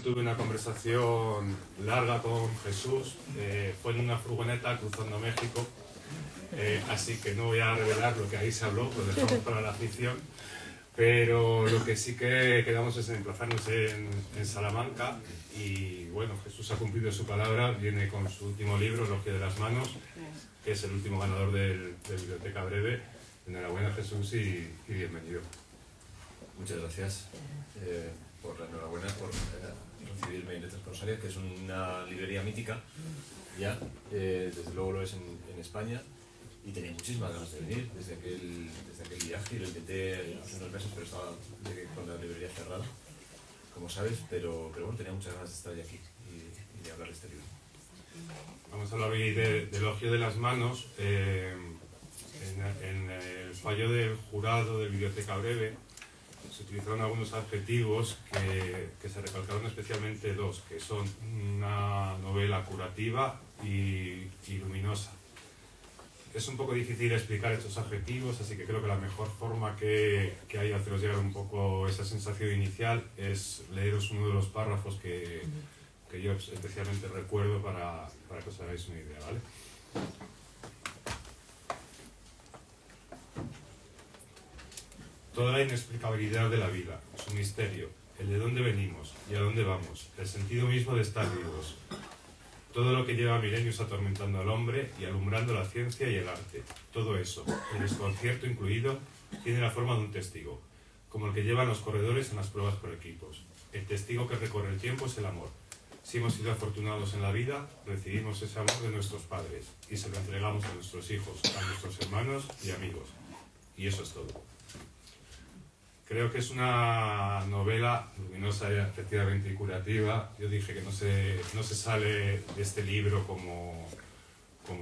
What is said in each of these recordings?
Tuve una conversación larga con Jesús, fue en una furgoneta cruzando México, así que no voy a revelar lo que ahí se habló, lo dejamos para la ficción, pero lo que sí que quedamos es emplazarnos en Salamanca y bueno, Jesús ha cumplido su palabra, viene con su último libro, Elogio de las Manos, que es el último ganador de Biblioteca Breve. Enhorabuena Jesús y bienvenido. Muchas gracias por la enhorabuena, por recibirme en Letras Rosarias, que es una librería mítica, ya, desde luego lo es en España, y tenía muchísimas ganas de venir desde aquel viaje, y lo intenté hace unos meses, pero estaba con la librería cerrada, como sabes, pero bueno, tenía muchas ganas de estar hoy aquí y de hablar de este libro. Vamos a hablar hoy de Elogio de las Manos. En el fallo del jurado de Biblioteca Breve se utilizaron algunos adjetivos que se recalcaron especialmente dos, que son una novela curativa y luminosa. Es un poco difícil explicar estos adjetivos, así que creo que la mejor forma que hay de haceros llegar un poco esa sensación inicial es leeros uno de los párrafos que yo especialmente recuerdo para que os hagáis una idea, ¿vale? Toda la inexplicabilidad de la vida, su misterio, el de dónde venimos y a dónde vamos, el sentido mismo de estar vivos. Todo lo que lleva milenios atormentando al hombre y alumbrando la ciencia y el arte. Todo eso, el desconcierto incluido, tiene la forma de un testigo, como el que llevan los corredores en las pruebas por equipos. El testigo que recorre el tiempo es el amor. Si hemos sido afortunados en la vida, recibimos ese amor de nuestros padres y se lo entregamos a nuestros hijos, a nuestros hermanos y amigos. Y eso es todo. Creo que es una novela luminosa, efectivamente, y curativa. Yo dije que no se sale de este libro como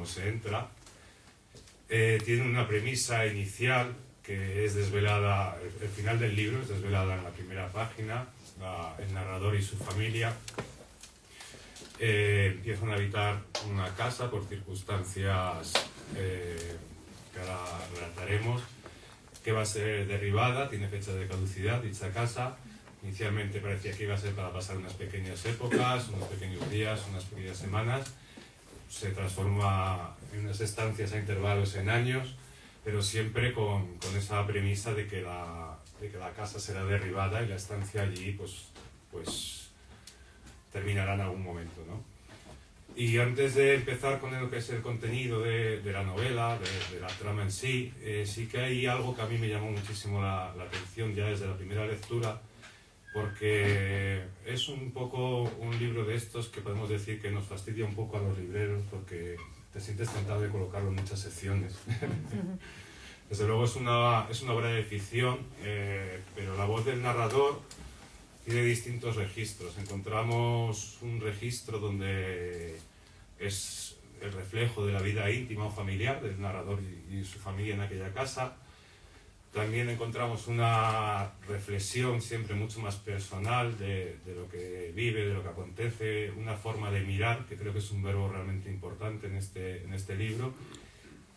se entra. Tiene una premisa inicial que es desvelada, el final del libro es desvelada en la primera página, el narrador y su familia empiezan a habitar una casa por circunstancias que ahora relataremos, que va a ser derribada, tiene fecha de caducidad dicha casa. Inicialmente parecía que iba a ser para pasar unas pequeñas épocas, unos pequeños días, unas pequeñas semanas. Se transforma en unas estancias a intervalos en años, pero siempre con esa premisa de que la casa será derribada y la estancia allí pues terminará en algún momento, ¿no? Y antes de empezar con lo que es el contenido de la novela, de la trama en sí, sí que hay algo que a mí me llamó muchísimo la atención ya desde la primera lectura, porque es un poco un libro de estos que podemos decir que nos fastidia un poco a los libreros, porque te sientes tentado de colocarlo en muchas secciones. Desde luego es una obra de ficción, pero la voz del narrador tiene distintos registros. Encontramos un registro donde es el reflejo de la vida íntima o familiar del narrador y su familia en aquella casa. También encontramos una reflexión siempre mucho más personal de lo que vive, de lo que acontece, una forma de mirar, que creo que es un verbo realmente importante en este libro.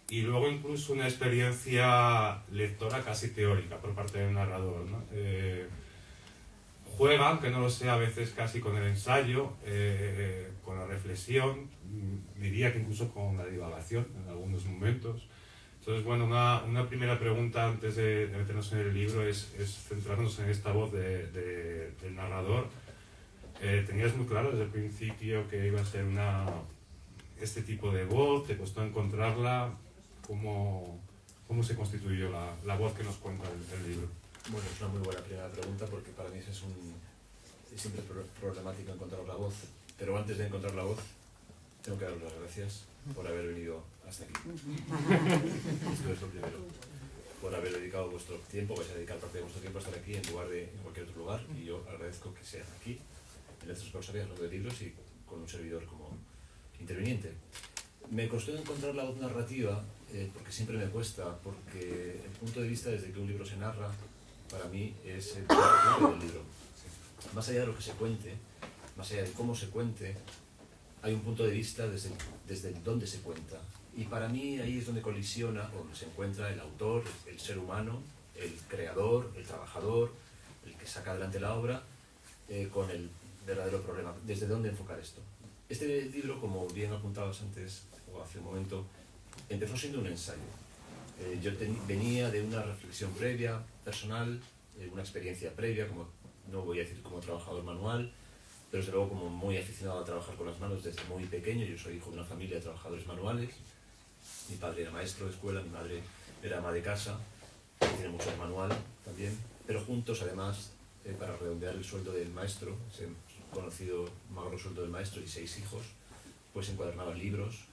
Y luego incluso una experiencia lectora casi teórica por parte del narrador, ¿no? Juega, aunque no lo sea a veces, casi con el ensayo, con la reflexión, diría que incluso con la divagación en algunos momentos. Entonces, bueno, una primera pregunta antes de meternos en el libro es centrarnos en esta voz del narrador. ¿Tenías muy claro desde el principio que iba a ser este tipo de voz? ¿Te costó encontrarla? ¿Cómo se constituyó la voz que nos cuenta el libro? Bueno, es una muy buena primera pregunta, porque para mí es siempre problemático encontrar la voz. Pero antes de encontrar la voz, tengo que daros las gracias por haber venido hasta aquí. Esto es lo primero. Por haber dedicado vuestro tiempo, vais a dedicar parte de vuestro tiempo a estar aquí en lugar de en cualquier otro lugar. Y yo agradezco que sean aquí, en Letras Rosarias, los de libros, y con un servidor como interviniente. Me costó encontrar la voz narrativa, porque siempre me cuesta, porque el punto de vista desde que un libro se narra, para mí es el punto clave del libro. Más allá de lo que se cuente, más allá de cómo se cuente, hay un punto de vista desde donde se cuenta. Y para mí ahí es donde colisiona, o donde se encuentra el autor, el ser humano, el creador, el trabajador, el que saca adelante la obra, con el verdadero problema. ¿Desde dónde enfocar esto? Este libro, como bien apuntabas antes, o hace un momento, empezó siendo un ensayo. Yo venía de una reflexión previa, personal, una experiencia previa, como no voy a decir como trabajador manual, pero desde luego como muy aficionado a trabajar con las manos desde muy pequeño. Yo soy hijo de una familia de trabajadores manuales. Mi padre era maestro de escuela, mi madre era ama de casa, tiene mucho de manual también, pero juntos además, para redondear el sueldo del maestro, ese conocido magro sueldo del maestro y 6 hijos, pues encuadernaban libros,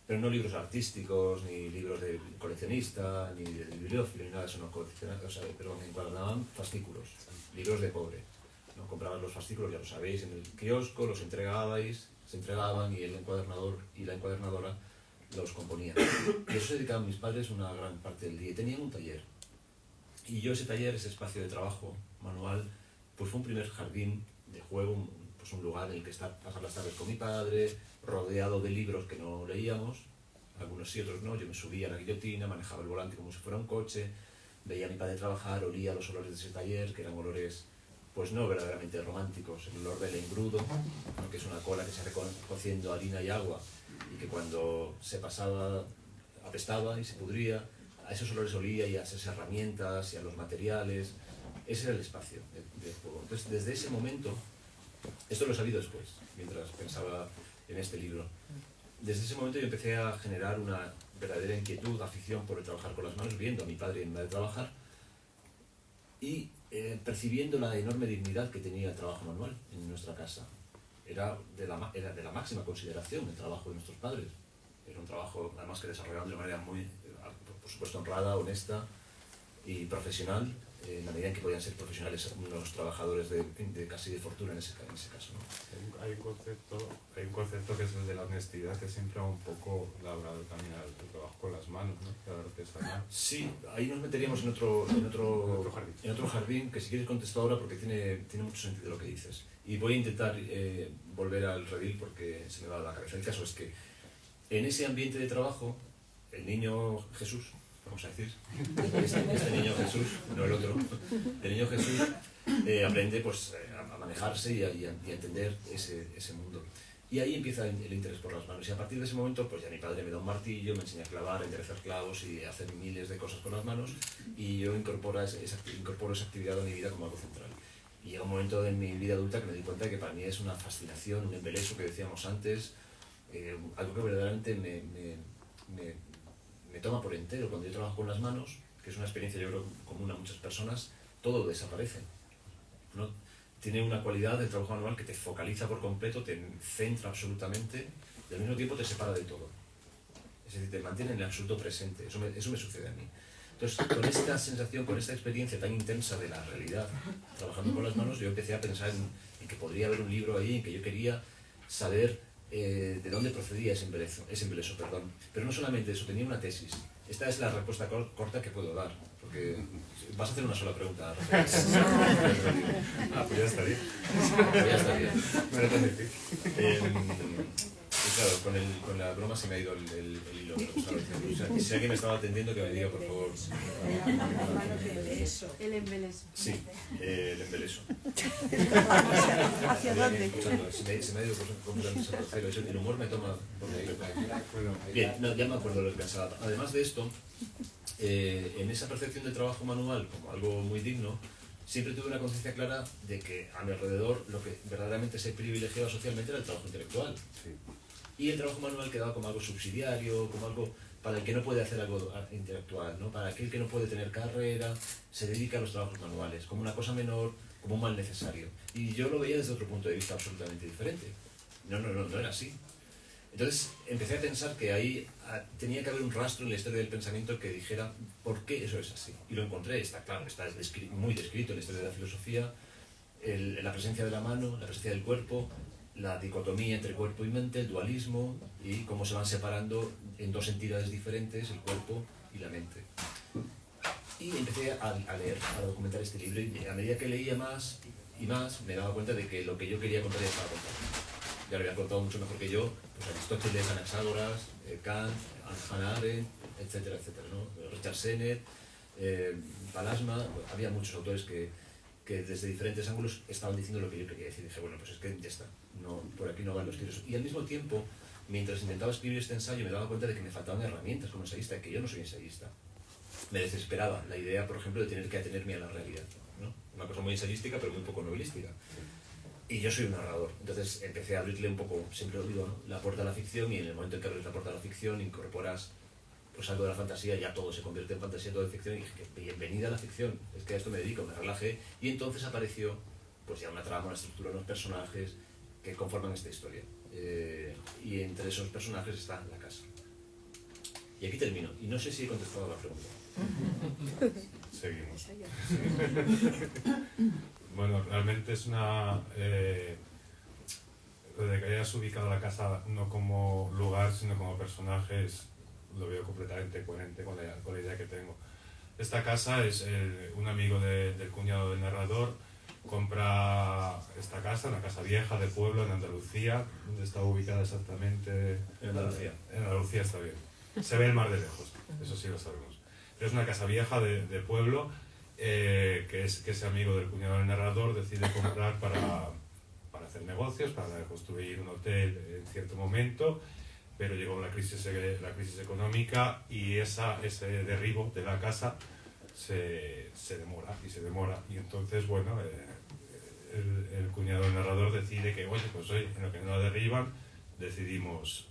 pero no libros artísticos, ni libros de coleccionista, ni de bibliófilo, ni nada de eso, no coleccionaban, o sea, pero encuadernaban fascículos, libros de pobre, ¿no? Compraban los fascículos, ya lo sabéis, en el kiosco, los entregabais, se entregaban y el encuadernador y la encuadernadora los componían. Y eso se dedicaban mis padres una gran parte del día. Y tenían un taller. Y yo ese taller, ese espacio de trabajo manual, pues fue un primer jardín de juego, pues un lugar en el que pasar las tardes con mi padre, rodeado de libros que no leíamos, algunos sí, otros no. Yo me subía a la guillotina, manejaba el volante como si fuera un coche, veía a mi padre trabajar, olía los olores de ese taller, que eran olores pues no verdaderamente románticos, el olor del engrudo, ¿no? Que es una cola que se hace cociendo harina y agua, y que cuando se pasaba apestaba y se pudría. A esos olores olía, y a esas herramientas y a los materiales. Ese era el espacio de juego. Entonces, desde ese momento, esto lo he sabido después, mientras pensaba en este libro, desde ese momento yo empecé a generar una verdadera inquietud, afición por el trabajar con las manos, viendo a mi padre y a mi madre trabajar, y percibiendo la enorme dignidad que tenía el trabajo manual en nuestra casa. Era de la máxima consideración el trabajo de nuestros padres. Era un trabajo, además, que desarrollaban de una manera muy, por supuesto, honrada, honesta y profesional, en la medida en que podían ser profesionales unos trabajadores de casi de fortuna en ese caso, ¿no? Hay un concepto que es el de la honestidad, que siempre va un poco labrado también al trabajo con las manos, ¿no? La artesanía. Sí, ahí nos meteríamos en otro jardín, que si quieres contesto ahora porque tiene mucho sentido lo que dices. Y voy a intentar volver al redil porque se me va la cabeza. El caso es que en ese ambiente de trabajo, el niño Jesús, vamos a decir, este niño Jesús, no el otro, el niño Jesús aprende pues, a manejarse y a entender ese mundo. Y ahí empieza el interés por las manos. Y a partir de ese momento, pues ya mi padre me da un martillo, me enseña a clavar, a enderezar clavos y a hacer miles de cosas con las manos. Y yo incorporo esa actividad a mi vida como algo central. Y llega un momento en mi vida adulta que me di cuenta de que para mí es una fascinación, un embeleso que decíamos antes, algo que verdaderamente me toma por entero. Cuando yo trabajo con las manos, que es una experiencia yo creo común a muchas personas, todo desaparece, ¿no? Tiene una cualidad del trabajo manual que te focaliza por completo, te centra absolutamente y al mismo tiempo te separa de todo. Es decir, te mantiene en el absoluto presente. Eso me sucede a mí. Entonces, con esta sensación, con esta experiencia tan intensa de la realidad, trabajando con las manos, yo empecé a pensar en que podría haber un libro ahí, en que yo quería saber de dónde procedía ese embeleso. Pero no solamente eso, tenía una tesis. Esta es la respuesta corta que puedo dar, porque vas a hacer una sola pregunta. Pues ya está bien. Pues ya está bien. No era tan difícil. Y claro, con la broma se me ha ido el hilo. O sea, si alguien me estaba atendiendo, que me diga, por favor. El embeleso. Sí, el embeleso. ¿Hacia dónde? Se me ha ido completamente ese proceso. El humor me toma por completo. Bien, no, ya me acuerdo lo que pensaba. Además de esto, en esa percepción del trabajo manual como algo muy digno, siempre tuve una conciencia clara de que a mi alrededor lo que verdaderamente se privilegiaba socialmente era el trabajo intelectual. Sí. Y el trabajo manual quedaba como algo subsidiario, como algo para el que no puede hacer algo intelectual, ¿no? Para aquel que no puede tener carrera, se dedica a los trabajos manuales, como una cosa menor, como un mal necesario. Y yo lo veía desde otro punto de vista absolutamente diferente. No era así. Entonces empecé a pensar que ahí tenía que haber un rastro en la historia del pensamiento que dijera por qué eso es así. Y lo encontré, está claro, está muy descrito en la historia de la filosofía, la presencia de la mano, la presencia del cuerpo, la dicotomía entre cuerpo y mente, el dualismo, y cómo se van separando en dos entidades diferentes, el cuerpo y la mente. Y empecé a leer, a documentar este libro, y a medida que leía más y más, me daba cuenta de que lo que yo quería contar ya estaba contado. Ya lo había contado mucho mejor que yo, pues Aristóteles, Anaxágoras, Kant, Hannah Arendt, etcétera, ¿no? Richard Sennett, Palasma, había muchos autores que que desde diferentes ángulos estaban diciendo lo que yo quería decir. Y dije, bueno, pues es que ya está, no, por aquí no van los tiros. Y al mismo tiempo, mientras intentaba escribir este ensayo, me daba cuenta de que me faltaban herramientas como ensayista, que yo no soy ensayista. Me desesperaba la idea, por ejemplo, de tener que atenerme a la realidad, ¿no? Una cosa muy ensayística, pero muy poco novelística. Y yo soy un narrador, entonces empecé a abrirle un poco, siempre lo digo, ¿no?, la puerta a la ficción, y en el momento en que abres la puerta a la ficción, incorporas pues algo de la fantasía, ya todo se convierte en fantasía, todo en ficción, y dije, bienvenida a la ficción, es que a esto me dedico, me relajé, y entonces apareció pues ya una trama, una estructura, unos personajes que conforman esta historia. Y entre esos personajes está la casa. Y aquí termino, y no sé si he contestado a la pregunta. Seguimos. Bueno, realmente es una... lo de que hayas ubicado la casa no como lugar, sino como personajes, lo veo completamente coherente con la idea que tengo. Esta casa es un amigo del cuñado del narrador, compra esta casa, una casa vieja de pueblo en Andalucía. ¿Dónde está ubicada exactamente? En Andalucía. En Andalucía está bien. Se ve el mar de lejos, eso sí lo sabemos. Pero es una casa vieja de pueblo que ese amigo del cuñado del narrador decide comprar para hacer negocios, para construir un hotel en cierto momento, pero llegó la crisis económica y ese derribo de la casa se demora. Y entonces, bueno, el cuñado del narrador decide que, oye, en lo que no la derriban, decidimos,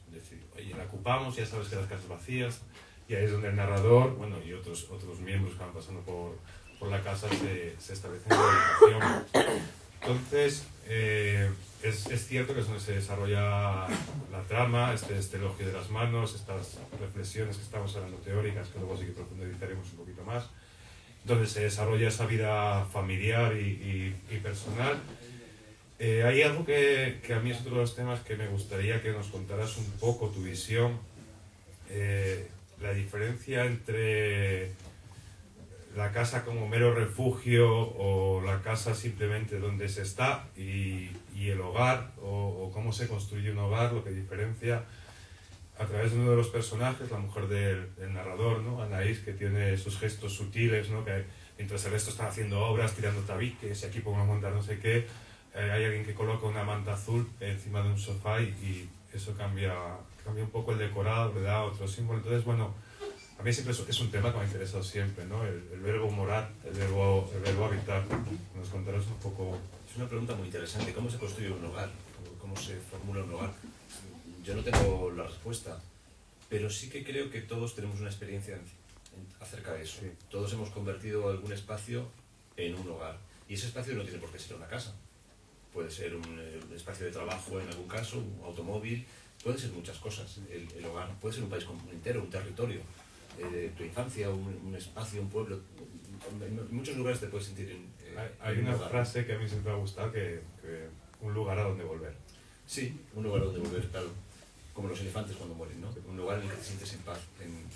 oye, la ocupamos, ya sabes que las casas vacías, y ahí es donde el narrador, bueno, y otros miembros que van pasando por la casa se establecen en la habitación. Entonces, es cierto que es donde se desarrolla la trama, este elogio de las manos, estas reflexiones que estamos hablando teóricas, que luego sí que profundizaremos un poquito más, donde se desarrolla esa vida familiar y personal. Hay algo que a mí es otro de los temas que me gustaría que nos contaras un poco tu visión, la diferencia entre la casa como mero refugio o la casa simplemente donde se está y el hogar o cómo se construye un hogar, lo que diferencia a través de uno de los personajes, la mujer del narrador, ¿no?, Anaís, que tiene esos gestos sutiles, ¿no?, que mientras el resto está haciendo obras, tirando tabiques, y aquí pongo a montar no sé qué, hay alguien que coloca una manta azul encima de un sofá y eso cambia un poco el decorado, le da otro símbolo. Entonces, bueno, a mí siempre es un tema que me ha interesado siempre, ¿no?, el verbo morar, el verbo habitar. Nos contarás un poco. Es una pregunta muy interesante. ¿Cómo se construye un hogar? ¿Cómo se formula un hogar? Yo no tengo la respuesta, pero sí que creo que todos tenemos una experiencia acerca de eso. Sí. Todos hemos convertido algún espacio en un hogar. Y ese espacio no tiene por qué ser una casa. Puede ser un espacio de trabajo en algún caso, un automóvil, pueden ser muchas cosas. El hogar puede ser un país entero, un territorio, tu infancia, un espacio, un pueblo. En muchos lugares te puedes sentir Hay una frase que a mí siempre me ha gustado, que un lugar a donde volver. Sí, un lugar a donde volver, claro. Como los elefantes cuando mueren, ¿no? Un lugar en el que te sientes en paz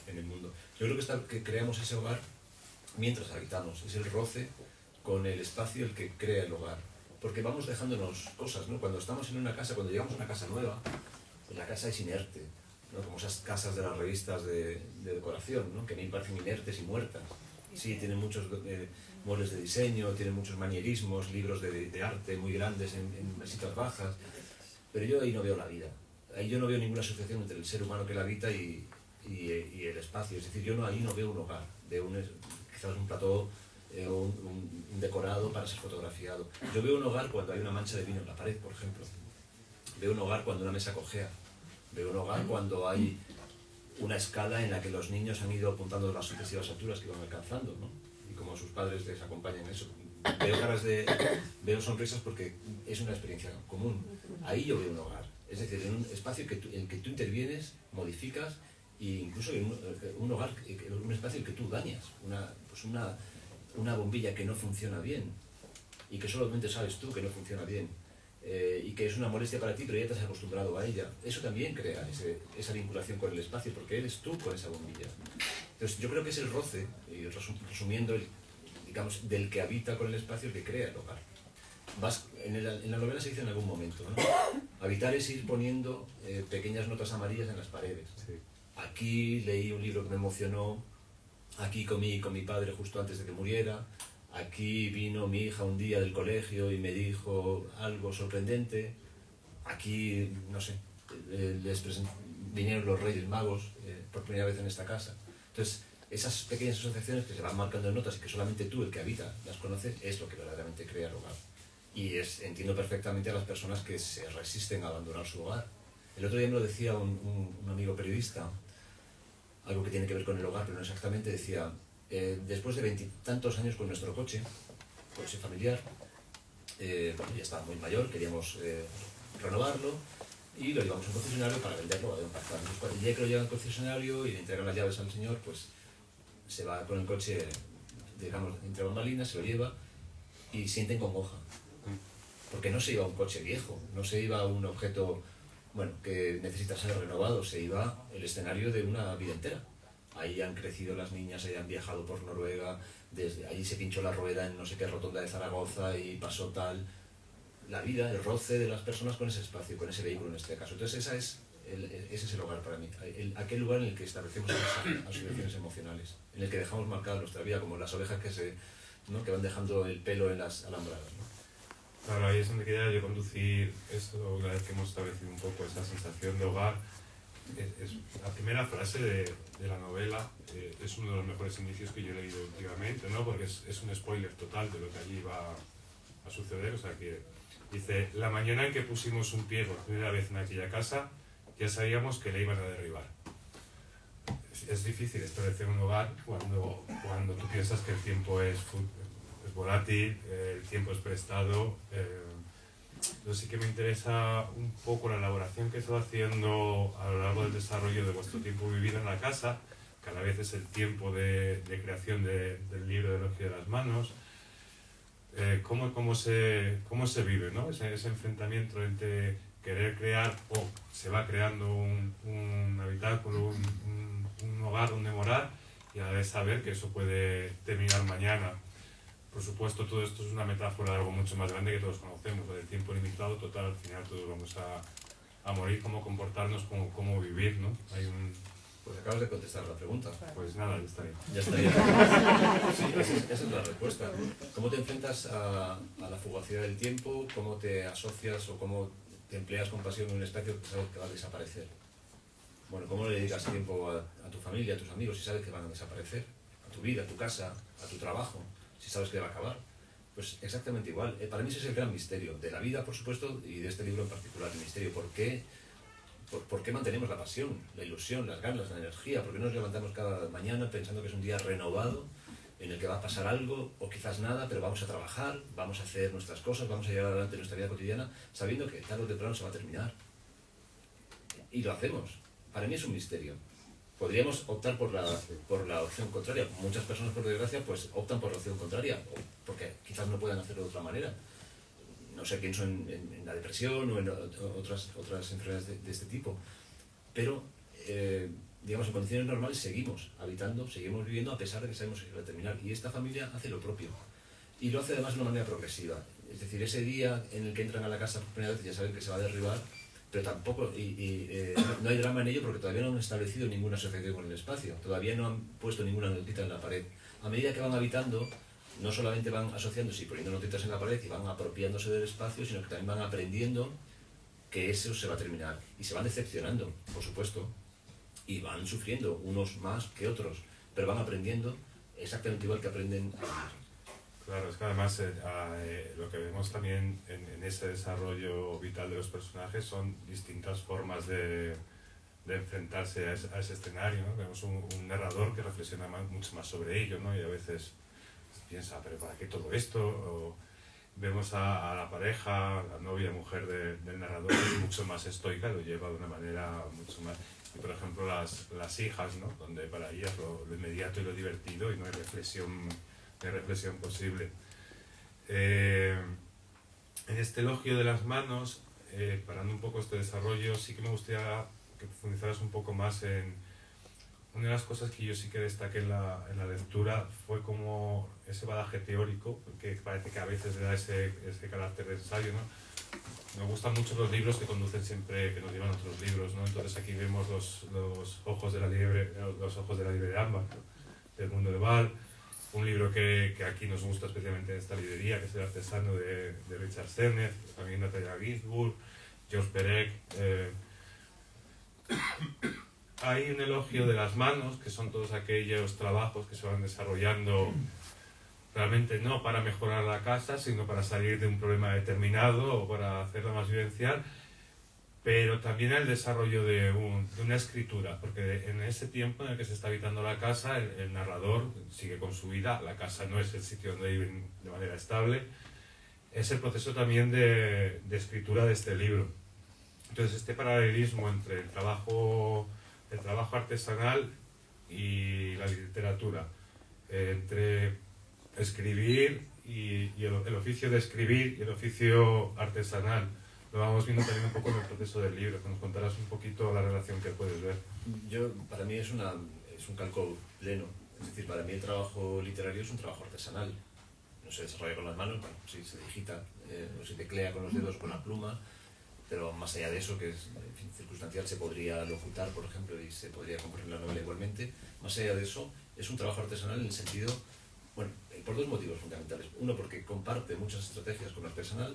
en el mundo. Yo creo que creamos ese hogar mientras habitamos. Es el roce con el espacio el que crea el hogar. Porque vamos dejándonos cosas, ¿no? Cuando estamos en una casa, cuando llegamos a una casa nueva, pues la casa es inerte, ¿no? Como esas casas de las revistas de decoración, ¿no?, que a mí me parecen inertes y muertas. Sí, tienen muchos muebles de diseño, tienen muchos manierismos, libros de arte muy grandes en mesitas bajas, pero yo ahí no veo la vida. Ahí yo no veo ninguna asociación entre el ser humano que la habita y el espacio. Es decir, yo ahí no veo un hogar, veo quizás un plató o un decorado para ser fotografiado. Yo veo un hogar cuando hay una mancha de vino en la pared, por ejemplo. Veo un hogar cuando una mesa cojea. Veo un hogar cuando hay una escala en la que los niños han ido apuntando las sucesivas alturas que van alcanzando, ¿no? Y como sus padres les acompañan en eso. Veo sonrisas porque es una experiencia común. Ahí yo veo un hogar. Es decir, en un espacio en el que tú intervienes, modificas, e incluso en un hogar, un espacio en el que tú dañas. Una bombilla que no funciona bien y que solamente sabes tú que no funciona bien. Y que es una molestia para ti, pero ya te has acostumbrado a ella. Eso también crea esa vinculación con el espacio, porque eres tú con esa bombilla. Entonces yo creo que es el roce, y resumiendo, digamos, del que habita con el espacio, el que crea el hogar. En la novela se dice en algún momento, ¿no? Habitar es ir poniendo pequeñas notas amarillas en las paredes. Sí. Aquí leí un libro que me emocionó, aquí comí con mi padre justo antes de que muriera, aquí vino mi hija un día del colegio y me dijo algo sorprendente, aquí, no sé, vinieron los Reyes Magos por primera vez en esta casa. Entonces, esas pequeñas asociaciones que se van marcando en notas y que solamente tú, el que habita, las conoces, es lo que verdaderamente crea el hogar. Y entiendo perfectamente a las personas que se resisten a abandonar su hogar. El otro día me lo decía un amigo periodista, algo que tiene que ver con el hogar, pero no exactamente, decía, después de 20 y tantos años con nuestro coche familiar, bueno, ya estaba muy mayor, queríamos renovarlo, y lo llevamos a un concesionario para venderlo a un pacto. Entonces, el día que lo lleva al concesionario y le entregan las llaves al señor, pues se va con el coche, digamos, entre bambalinas, se lo lleva y sienten congoja. Porque no se iba un coche viejo, no se iba un objeto, bueno, que necesita ser renovado, se iba el escenario de una vida entera. Ahí han crecido las niñas, ahí han viajado por Noruega, desde allí se pinchó la rueda en no sé qué rotonda de Zaragoza y pasó tal. La vida, el roce de las personas con ese espacio, con ese vehículo en este caso. Entonces ese es el hogar para mí, aquel lugar en el que establecemos esas asociaciones emocionales, en el que dejamos marcada nuestra vida, como las ovejas que van dejando el pelo en las alambradas, ¿no? Claro, ahí es donde quería yo conducir esto, una vez que hemos establecido un poco esa sensación de hogar. La primera frase de la novela es uno de los mejores indicios que yo he leído últimamente, ¿no? Porque es un spoiler total de lo que allí va a suceder. O sea, que dice, la mañana en que pusimos un pie por primera vez en aquella casa, ya sabíamos que le iban a derribar. Es difícil establecer un hogar cuando tú piensas que el tiempo es volátil, el tiempo es prestado. Entonces sí que me interesa un poco la elaboración que he estado haciendo a lo largo del desarrollo de vuestro tiempo vivido en la casa, que a la vez es el tiempo de creación del libro de Elogio de las Manos. Cómo se vive, ¿no? Ese enfrentamiento entre querer crear o se va creando un habitáculo, un hogar donde morar, y a la vez saber que eso puede terminar mañana. Por supuesto, todo esto es una metáfora de algo mucho más grande que todos conocemos, del tiempo limitado total. Al final todos vamos a morir, cómo comportarnos, cómo vivir, ¿no? Pues acabas de contestar la pregunta. Pues nada, ya está bien. Ya está. Sí, esa es la respuesta. ¿Cómo te enfrentas a la fugacidad del tiempo? ¿Cómo te asocias o cómo te empleas con pasión en un espacio que sabes que va a desaparecer? Bueno, ¿cómo le dedicas tiempo a tu familia, a tus amigos, si sabes que van a desaparecer? A tu vida, a tu casa, a tu trabajo, si sabes que va a acabar. Pues exactamente igual. Para mí ese es el gran misterio de la vida, por supuesto, y de este libro en particular. El misterio, ¿por qué mantenemos la pasión, la ilusión, las ganas, la energía? ¿Por qué nos levantamos cada mañana pensando que es un día renovado, en el que va a pasar algo, o quizás nada, pero vamos a trabajar, vamos a hacer nuestras cosas, vamos a llevar adelante nuestra vida cotidiana, sabiendo que tarde o temprano se va a terminar? Y lo hacemos. Para mí es un misterio. Podríamos optar por la opción contraria. Muchas personas, por desgracia, pues optan por la opción contraria, porque quizás no puedan hacerlo de otra manera. No sé, pienso en la depresión o en otras enfermedades de este tipo. Pero, digamos, en condiciones normales seguimos habitando, seguimos viviendo a pesar de que sabemos que va a terminar. Y esta familia hace lo propio. Y lo hace además de una manera progresiva. Es decir, ese día en el que entran a la casa por primera vez ya saben que se va a derribar, pero tampoco, no hay drama en ello porque todavía no han establecido ninguna asociación con el espacio. Todavía no han puesto ninguna notita en la pared. A medida que van habitando, no solamente van asociándose y poniendo notitas en la pared y van apropiándose del espacio, sino que también van aprendiendo que eso se va a terminar. Y se van decepcionando, por supuesto, y van sufriendo, unos más que otros, pero van aprendiendo exactamente igual que aprenden a vivir. Claro, es que además lo que vemos también en ese desarrollo vital de los personajes son distintas formas de enfrentarse a ese escenario, ¿no? Vemos un narrador que reflexiona mucho más sobre ello, ¿no? Y a veces piensa, ¿pero para qué todo esto? O vemos a la pareja, la novia, mujer del narrador, que es mucho más estoica, lo lleva de una manera mucho más... Y por ejemplo las hijas, ¿no? Donde para ellas lo inmediato y lo divertido y no hay reflexión posible. En este elogio de las manos, parando un poco este desarrollo, sí que me gustaría que profundizaras un poco más en una de las cosas que yo sí que destaqué en la lectura fue como ese bagaje teórico, que parece que a veces le da ese carácter de ensayo, ¿no? Me gustan mucho los libros que conducen siempre, que nos llevan a otros libros, ¿no? Entonces aquí vemos los ojos de la liebre de ámbar, ¿no? Del mundo de Val. un libro que aquí nos gusta especialmente en esta librería, que es El artesano de Richard Sennett, también Natalia Ginzburg, George Perec. Hay un elogio de las manos, que son todos aquellos trabajos que se van desarrollando realmente no para mejorar la casa, sino para salir de un problema determinado o para hacerla más vivencial, pero también el desarrollo de una escritura, porque en ese tiempo en el que se está habitando la casa, el narrador sigue con su vida, la casa no es el sitio donde viven de manera estable, es el proceso también de escritura de este libro. Entonces este paralelismo entre el trabajo artesanal y la literatura, entre escribir y el oficio de escribir y el oficio artesanal, lo vamos viendo también un poco en el proceso del libro, que nos contarás un poquito la relación que puedes ver. Para mí es un calco pleno, es decir, para mí el trabajo literario es un trabajo artesanal. No se desarrolla con las manos, bueno, sí se digita, o se teclea con los dedos, con la pluma, pero más allá de eso, que es en fin, circunstancial, se podría locutar, por ejemplo, y se podría componer la novela igualmente. Más allá de eso, es un trabajo artesanal en el sentido, bueno, por dos motivos fundamentales. Uno, porque comparte muchas estrategias con lo artesanal,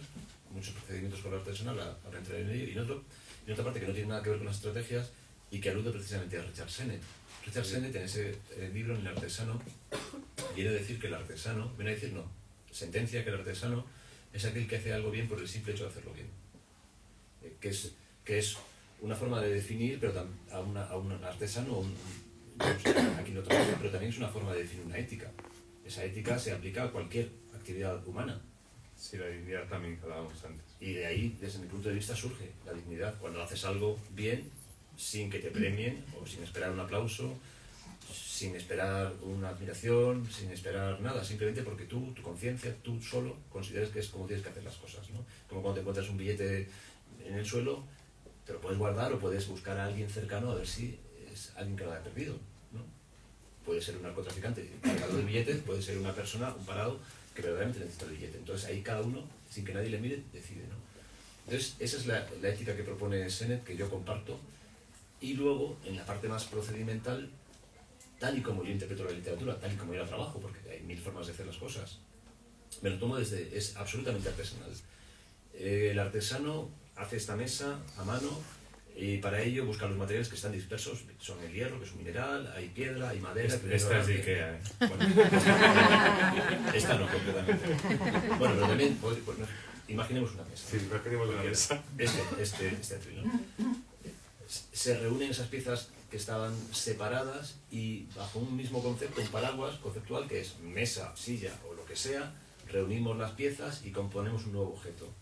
muchos procedimientos con lo artesanal, ahora entraré en ello, y otra parte que no tiene nada que ver con las estrategias y que alude precisamente a Richard Sennett. Richard Sennett, en ese libro, en El artesano, viene a decir que el artesano, viene a decir no, sentencia que el artesano es aquel que hace algo bien por el simple hecho de hacerlo bien. Que es una forma de definir pero a un artesano, aquí lo trabajo, pero también es una forma de definir una ética. Esa ética se aplica a cualquier actividad humana. Sí, la dignidad también que hablábamos antes. Y de ahí, desde mi punto de vista, surge la dignidad. Cuando haces algo bien, sin que te premien, o sin esperar un aplauso, sin esperar una admiración, sin esperar nada, simplemente porque tu conciencia, tú solo, consideres que es como tienes que hacer las cosas, ¿no? Como cuando te encuentras un billete en el suelo, te lo puedes guardar o puedes buscar a alguien cercano a ver si es alguien que lo haya perdido, ¿no? Puede ser un narcotraficante cargado de billetes, puede ser una persona, un parado, que verdaderamente necesita el billete. Entonces ahí cada uno, sin que nadie le mire, decide, ¿no? Entonces esa es la ética que propone Sennett, que yo comparto. Y luego, en la parte más procedimental, tal y como yo interpreto la literatura, tal y como yo la trabajo, porque hay mil formas de hacer las cosas, me lo tomo es absolutamente artesanal. El artesano hace esta mesa a mano y para ello busca los materiales que están dispersos. Son el hierro, que es un mineral, hay piedra, hay madera... Esta es de Ikea, ¿eh? Bueno, esta no, completamente. Bueno, pero también, imaginemos una mesa. Sí, imaginemos una mesa. Este atril, ¿no? Se reúnen esas piezas que estaban separadas y bajo un mismo concepto, un paraguas conceptual que es mesa, silla o lo que sea, reunimos las piezas y componemos un nuevo objeto.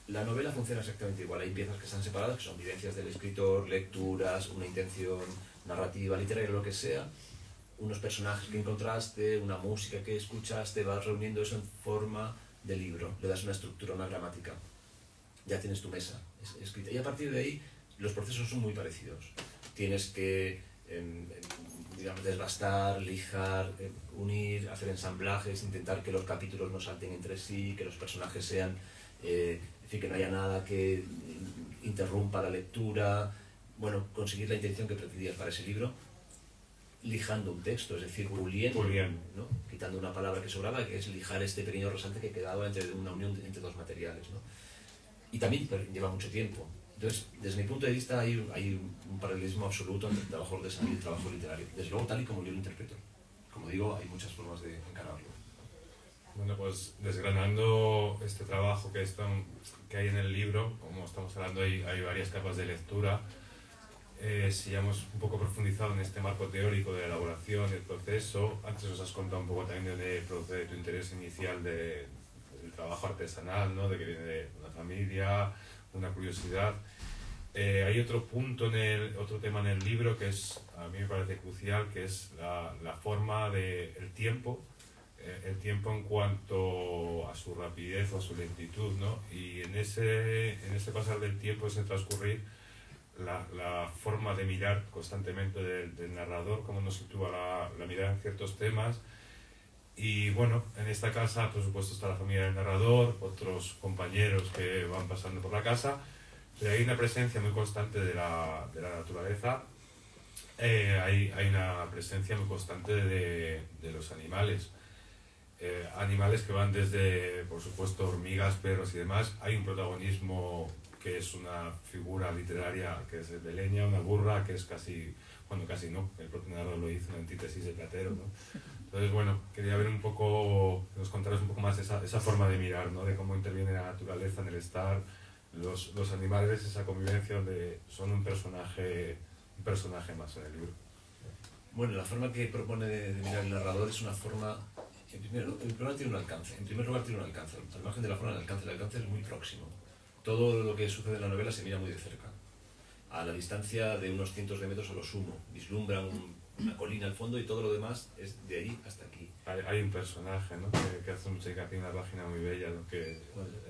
La novela funciona exactamente igual, hay piezas que están separadas, que son vivencias del escritor, lecturas, una intención narrativa, literaria, lo que sea, unos personajes que encontraste, una música que escuchaste, vas reuniendo eso en forma de libro, le das una estructura, una gramática, ya tienes tu mesa escrita. Y a partir de ahí los procesos son muy parecidos. Tienes que digamos, desbastar, lijar, unir, hacer ensamblajes, intentar que los capítulos no salten entre sí, que los personajes sean... Es decir, que no haya nada que interrumpa la lectura, bueno, conseguir la intención que pretendías para ese libro, lijando un texto, es decir, puliendo, ¿no? Quitando una palabra que sobraba, que es lijar este pequeño rasante que quedaba entre una unión entre dos materiales, ¿no? Y también lleva mucho tiempo. Entonces, desde mi punto de vista, hay un paralelismo absoluto entre el trabajo artesanal y el trabajo literario. Desde luego, tal y como yo lo interpreto. Como digo, hay muchas formas de encararlo. Bueno, pues desgranando este trabajo que hay en el libro, como estamos hablando, hay varias capas de lectura. Si ya hemos un poco profundizado en este marco teórico de elaboración, el proceso, antes nos has contado un poco también de procede tu interés inicial del trabajo artesanal, ¿no? De que viene de una familia, una curiosidad. Hay otro punto, otro tema en el libro que a mí me parece crucial, que es la forma del tiempo. El tiempo en cuanto a su rapidez o a su lentitud, ¿no? Y en ese pasar del tiempo, ese transcurrir, la forma de mirar constantemente del narrador, cómo nos sitúa la mirada en ciertos temas. Y bueno, en esta casa, por supuesto, está la familia del narrador, otros compañeros que van pasando por la casa, pero hay una presencia muy constante de la naturaleza, hay una presencia muy constante de los animales. animales que van desde, por supuesto, hormigas, perros y demás. Hay un protagonismo que es una figura literaria que es el de Leña, una burra que es casi, bueno, casi no, el propio narrador lo hizo, una antítesis de Platero, ¿no? Entonces, bueno, quería ver un poco, que nos contaras un poco más esa forma de mirar, ¿no? De cómo interviene la naturaleza en el estar, los animales, esa convivencia donde son un personaje más en el libro. Bueno, la forma que propone de mirar el narrador es una forma, en primer lugar tiene un alcance, al margen de la forma el alcance es muy próximo. Todo lo que sucede en la novela se mira muy de cerca, a la distancia de unos cientos de metros a lo sumo, vislumbra una colina al fondo y todo lo demás es de ahí hasta aquí. Hay un personaje, ¿no? que hace mucha hincapié en una página muy bella, ¿no?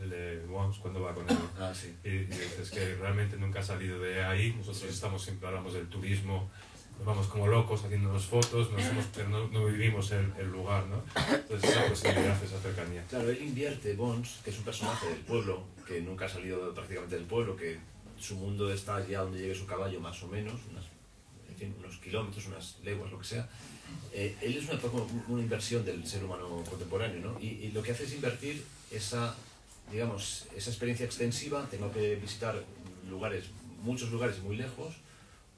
El de Wons cuando va con él. Sí. Y dices que realmente nunca ha salido de ahí. Nosotros estamos siempre, hablamos del turismo, nos vamos como locos haciéndonos fotos, pero no vivimos el lugar, ¿no? Entonces esa posibilidad, esa cercanía. Claro, él invierte, Wons, que es un personaje del pueblo, que nunca ha salido prácticamente del pueblo, que su mundo está allá donde llegue su caballo más o menos, unos kilómetros, unas leguas, lo que sea. Él es una inversión del ser humano contemporáneo, ¿no? Y lo que hace es invertir esa experiencia extensiva. Tengo que visitar muchos lugares muy lejos,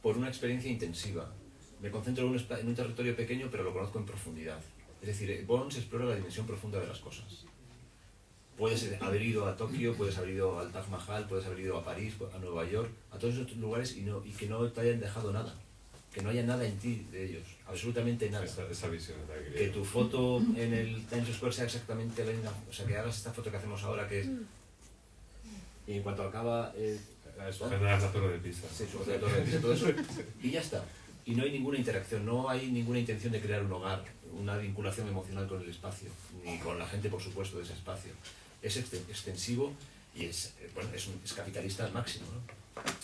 por una experiencia intensiva. Me concentro en un territorio pequeño, pero lo conozco en profundidad. Es decir, Wons explora la dimensión profunda de las cosas. Puedes haber ido a Tokio, puedes haber ido al Taj Mahal, puedes haber ido a París, a Nueva York, a todos esos lugares y que no te hayan dejado nada. Que no haya nada en ti de ellos, absolutamente nada. Esa visión es la que que tu foto en el Times Square sea exactamente la misma, o sea, que hagas esta foto que hacemos ahora, que es... Y en cuanto acaba... sujetar la torre de Pisa. Sí, sujetar la torre de Pisa, todo eso. Y ya está. Y no hay ninguna interacción, no hay ninguna intención de crear un hogar, una vinculación emocional con el espacio, ni con la gente, por supuesto, de ese espacio. Es extensivo y es capitalista al máximo, ¿no?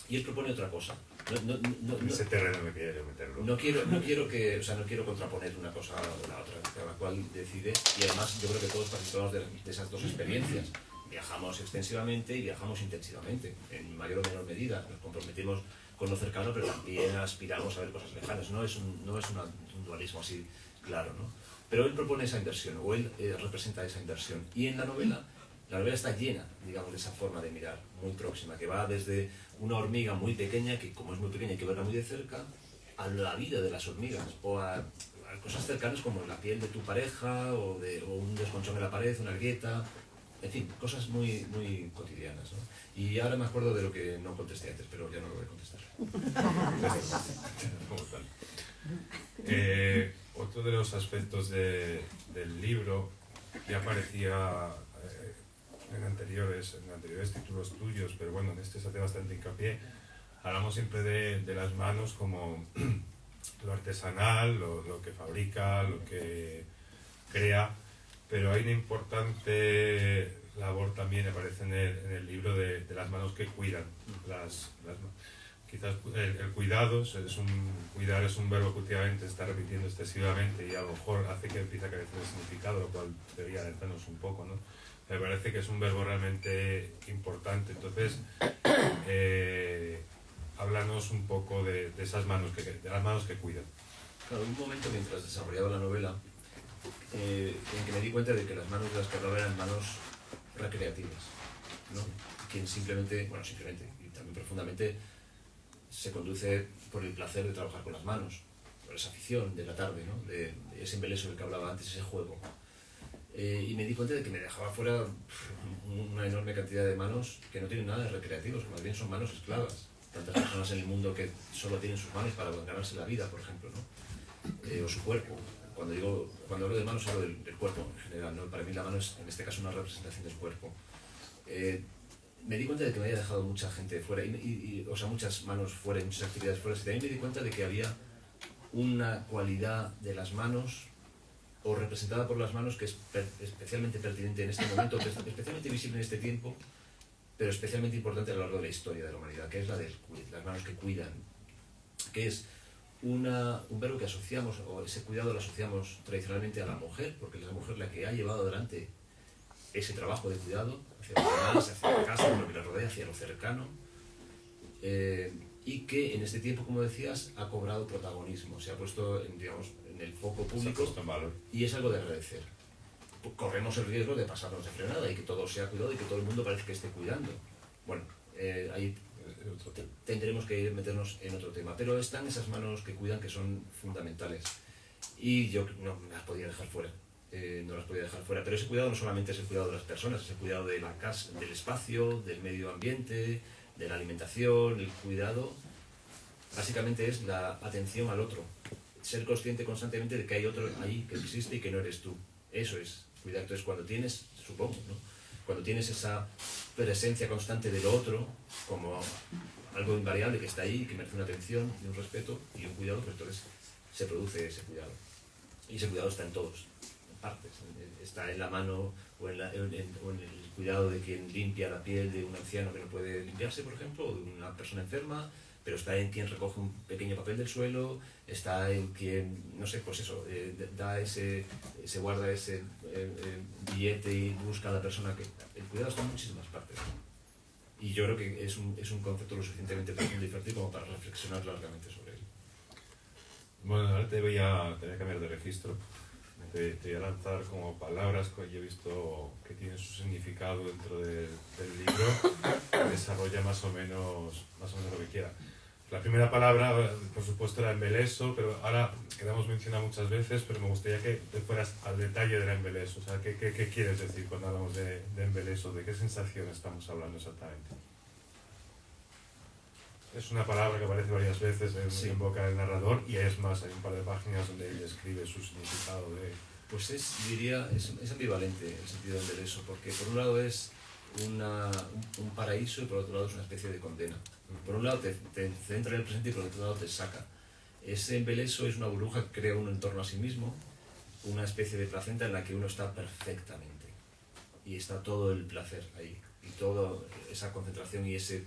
Y él propone otra cosa. Ese terreno me quiere meterlo. No quiero contraponer una cosa a la otra, cada cual decide. Y además yo creo que todos participamos de esas dos experiencias. Viajamos extensivamente y viajamos intensivamente, en mayor o menor medida. Nos comprometemos con lo cercano, pero también aspiramos a ver cosas lejanas. No es un dualismo así claro, ¿no? Pero él propone esa inversión, o él representa esa inversión. Y en la novela está llena, digamos, de esa forma de mirar, muy próxima, que va desde una hormiga muy pequeña, que como es muy pequeña hay que verla muy de cerca, a la vida de las hormigas, o a cosas cercanas como la piel de tu pareja, o un desconchón en la pared, una grieta, en fin, cosas muy, muy cotidianas, ¿no? Y ahora me acuerdo de lo que no contesté antes, pero ya no lo voy a contestar. Otro de los aspectos del libro ya aparecía en anteriores títulos tuyos, pero bueno, en este se hace bastante hincapié. Hablamos siempre de las manos como lo artesanal, lo que fabrica, lo que crea, pero hay una importante labor también, aparece en el libro, de las manos que cuidan. Quizás el cuidado, cuidar es un verbo que últimamente está repitiendo excesivamente y a lo mejor hace que empiece a carecer de significado, lo cual debería alertarnos un poco, ¿no? Me parece que es un verbo realmente importante. Entonces, háblanos un poco de esas manos, de las manos que cuidan. Claro, un momento mientras desarrollaba la novela en que me di cuenta de que las manos de las que hablaba eran manos recreativas, ¿no? Quien simplemente, y también profundamente, se conduce por el placer de trabajar con las manos, por esa afición de la tarde, ¿no? De ese embeleso del que hablaba antes, ese juego. Y me di cuenta de que me dejaba fuera una enorme cantidad de manos que no tienen nada de recreativos, que más bien son manos esclavas. Tantas personas en el mundo que solo tienen sus manos para ganarse la vida, por ejemplo, ¿no? O su cuerpo. Cuando hablo de manos hablo del cuerpo en general, ¿no? Para mí la mano es, en este caso, una representación del cuerpo. Me di cuenta de que me había dejado mucha gente fuera, o sea, muchas manos fuera y muchas actividades fuera. Y también me di cuenta de que había una cualidad de las manos, o representada por las manos, que es especialmente pertinente en este momento, que es especialmente visible en este tiempo, pero especialmente importante a lo largo de la historia de la humanidad, que es la de las manos que cuidan, que es un verbo que asociamos, o ese cuidado lo asociamos tradicionalmente a la mujer, porque es la mujer la que ha llevado adelante ese trabajo de cuidado hacia los demás, hacia la casa, lo que la rodea, hacia lo cercano, y que en este tiempo, como decías, ha cobrado protagonismo, se ha puesto en el foco público, y es algo de agradecer, corremos el riesgo de pasarnos de frenada y que todo sea cuidado y que todo el mundo parece que esté cuidando. Bueno, ahí tendremos que meternos en otro tema, pero están esas manos que cuidan que son fundamentales y yo no las podía dejar fuera. No las podía dejar fuera, pero ese cuidado no solamente es el cuidado de las personas, es el cuidado de la casa, del espacio, del medio ambiente, de la alimentación. El cuidado básicamente es la atención al otro, ser consciente constantemente de que hay otro ahí que existe y que no eres tú. Eso es cuidar. Entonces cuando tienes, supongo, ¿no?, cuando tienes esa presencia constante del otro como algo invariable que está ahí, que merece una atención y un respeto y un cuidado, pues entonces se produce ese cuidado. Y ese cuidado está en todos partes. Está en la mano o en el cuidado de quien limpia la piel de un anciano que no puede limpiarse, por ejemplo, o de una persona enferma, pero está en quien recoge un pequeño papel del suelo, está en quien, no sé, pues eso, se guarda ese billete y busca a la persona que... El cuidado está en muchísimas partes. Y yo creo que es un concepto lo suficientemente profundo y fértil como para reflexionar largamente sobre él. Bueno, ahora te voy a cambiar de registro. Te voy a lanzar como palabras que yo he visto que tienen su significado dentro del libro. Desarrolla más o menos lo que quiera. La primera palabra, por supuesto, era embeleso, pero ahora quedamos mencionado muchas veces, pero me gustaría que te fueras al detalle del embeleso. O sea, ¿qué quieres decir cuando hablamos de embeleso? ¿De qué sensación estamos hablando exactamente? Es una palabra que aparece varias veces en boca del narrador, y es más, hay un par de páginas donde él describe su significado de... Pues es ambivalente el sentido del embeleso, porque por un lado es un paraíso y por otro lado es una especie de condena. Por un lado te centra en el presente y por otro lado te saca. Ese embeleso es una burbuja que crea uno en torno a sí mismo, una especie de placenta en la que uno está perfectamente. Y está todo el placer ahí, y toda esa concentración y ese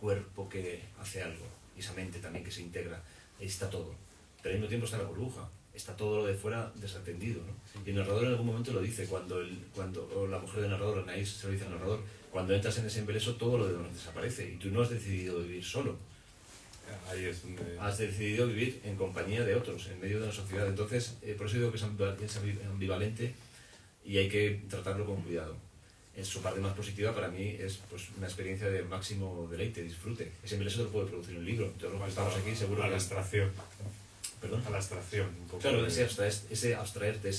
cuerpo que hace algo, y esa mente también que se integra, ahí está todo. Pero al mismo tiempo está la burbuja, está todo lo de fuera desatendido, ¿no? Y el narrador en algún momento lo dice, o la mujer del narrador, Anaís, se lo dice al narrador, cuando entras en ese embeleso todo lo demás desaparece, y tú no has decidido vivir solo. Ahí es donde... Has decidido vivir en compañía de otros, en medio de una sociedad. Entonces, por eso digo que es ambivalente y hay que tratarlo con cuidado. En su parte más positiva, para mí, es pues, una experiencia de máximo deleite, disfrute. Ese embeleso lo puede producir un libro. Entonces, los que estamos aquí, seguro a la abstracción. ¿Perdón? A la abstracción. Un poco claro, ese abstraerte,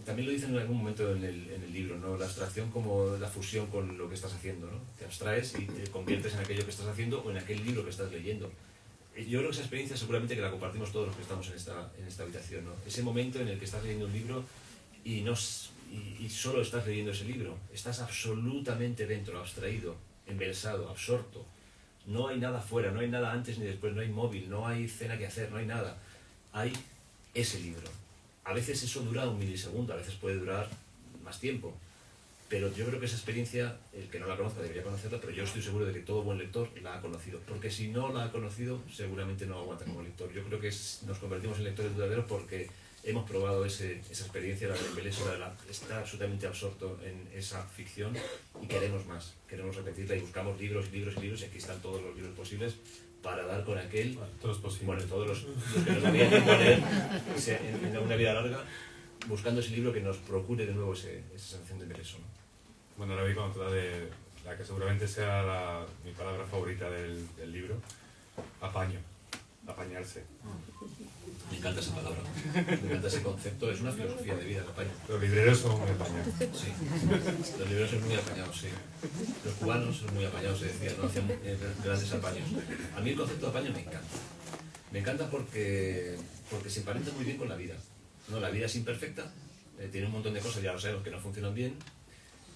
también lo dicen en algún momento en el libro, ¿no? La abstracción como la fusión con lo que estás haciendo, ¿no? Te abstraes y te conviertes en aquello que estás haciendo o en aquel libro que estás leyendo. Yo creo que esa experiencia seguramente que la compartimos todos los que estamos en esta habitación, ¿no? Ese momento en el que estás leyendo un libro y solo estás leyendo ese libro, estás absolutamente dentro, abstraído, embelesado, absorto. No hay nada fuera, no hay nada antes ni después, no hay móvil, no hay cena que hacer, no hay nada. Hay ese libro. A veces eso dura un milisegundo, a veces puede durar más tiempo. Pero yo creo que esa experiencia, el que no la conozca debería conocerla, pero yo estoy seguro de que todo buen lector la ha conocido. Porque si no la ha conocido, seguramente no aguanta como lector. Yo creo que nos convertimos en lectores duraderos porque hemos probado esa experiencia, la del embeleso, estar absolutamente absorto en esa ficción y queremos más, queremos repetirla y buscamos libros y libros y libros, y aquí están todos los libros posibles para dar con aquel, todos posibles. Bueno, todos los que nos daría tiempo a leer en una vida larga, buscando ese libro que nos procure de nuevo esa sensación de embeleso, ¿no? Bueno, ahora voy con otra de la que seguramente sea mi palabra favorita del libro, apaño, apañarse. Me encanta esa palabra, me encanta ese concepto, es una filosofía de vida, el apaño. Los libreros son muy apañados. Sí, los libreros son muy apañados, sí. Los cubanos son muy apañados, se decía, no hacían grandes apaños. A mí el concepto de apaño me encanta. Me encanta porque se emparenta muy bien con la vida. No, la vida es imperfecta, tiene un montón de cosas, ya lo sabemos, que no funcionan bien,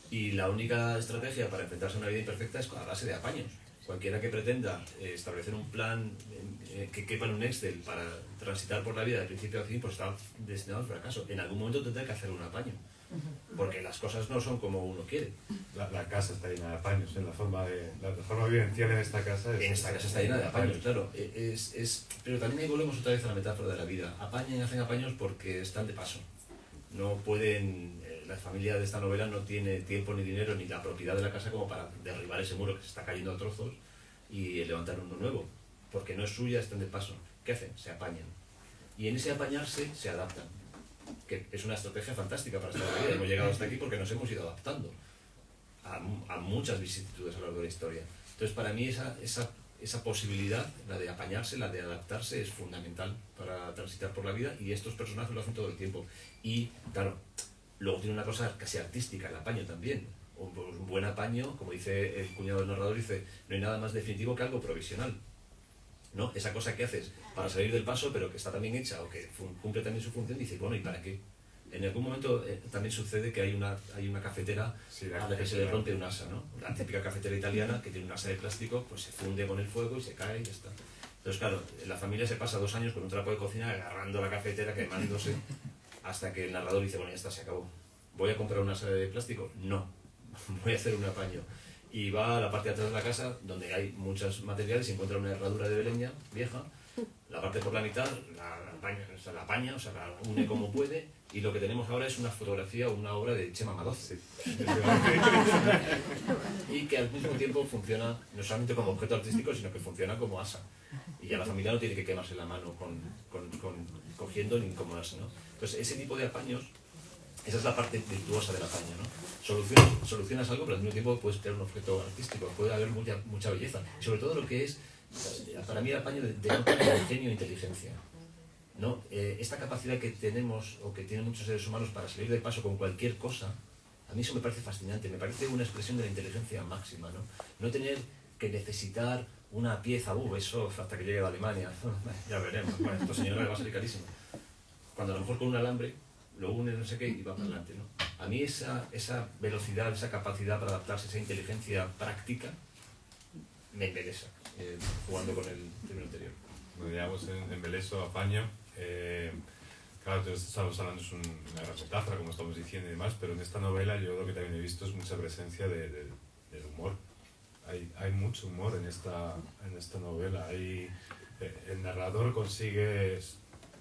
y la única estrategia para enfrentarse a una vida imperfecta es a base de apaños. Cualquiera que pretenda establecer un plan que quepa en un Excel para transitar por la vida de principio a fin, pues está destinado al fracaso. En algún momento tendrá que hacer un apaño, porque las cosas no son como uno quiere. La casa está llena de apaños, la forma vivencial en esta casa está llena de apaños, claro. Pero también ahí volvemos otra vez a la metáfora de la vida. Hacen apaños porque están de paso. No pueden... La familia de esta novela no tiene tiempo ni dinero ni la propiedad de la casa como para derribar ese muro que se está cayendo a trozos y levantar uno nuevo, porque no es suya, están de paso. ¿Qué hacen? Se apañan. Y en ese apañarse se adaptan. que es una estrategia fantástica para estar en la vida. Hemos llegado hasta aquí porque nos hemos ido adaptando a muchas vicisitudes a lo largo de la historia. Entonces, para mí esa posibilidad, la de apañarse, la de adaptarse, es fundamental para transitar por la vida, y estos personajes lo hacen todo el tiempo. Y, claro, luego tiene una cosa casi artística, el apaño también. Un buen apaño, como dice el cuñado del narrador, dice, no hay nada más definitivo que algo provisional, ¿no? Esa cosa que haces para salir del paso, pero que está también hecha o que cumple también su función, dice, bueno, ¿y para qué? En algún momento también sucede que hay una cafetera a la que se le rompe un asa, ¿no? La típica cafetera italiana que tiene un asa de plástico, pues se funde con el fuego y se cae y ya está. Entonces, claro, la familia se pasa 2 años con un trapo de cocina agarrando la cafetera, quemándose, hasta que el narrador dice, bueno, ya está, se acabó. ¿Voy a comprar una asa de plástico? No, voy a hacer un apaño. Y va a la parte de atrás de la casa, donde hay muchos materiales, y encuentra una herradura de leña vieja, la parte por la mitad, la apaña, o sea, la une como puede, y lo que tenemos ahora es una fotografía o una obra de Chema Madoz. Sí. Y que al mismo tiempo funciona no solamente como objeto artístico, sino que funciona como asa. Y ya la familia no tiene que quemarse la mano cogiendo ni como asa, ¿no? Entonces, ese tipo de apaños, esa es la parte virtuosa del apaño, ¿no? Solucionas algo, pero al mismo tiempo puedes crear un objeto artístico, puede haber mucha belleza. Y sobre todo lo que es, para mí el apaño denota ingenio e inteligencia, ¿no? Esta capacidad que tenemos, o que tienen muchos seres humanos, para salir de paso con cualquier cosa, a mí eso me parece fascinante, me parece una expresión de la inteligencia máxima, ¿no? No tener que necesitar una pieza, eso hasta que llegue a Alemania, ya veremos, bueno, esto señora le va a salir carísimo. Cuando a lo mejor con un alambre lo une no sé qué y va para adelante, ¿no? A mí esa velocidad, esa capacidad para adaptarse, esa inteligencia práctica, me embelesa, jugando con el término anterior. Bueno, digamos, en Beleso, apaño, claro, todos estamos hablando, es una gran metáfora, como estamos diciendo y demás, pero en esta novela yo lo que también he visto es mucha presencia del humor. Hay mucho humor en esta novela. El narrador consigue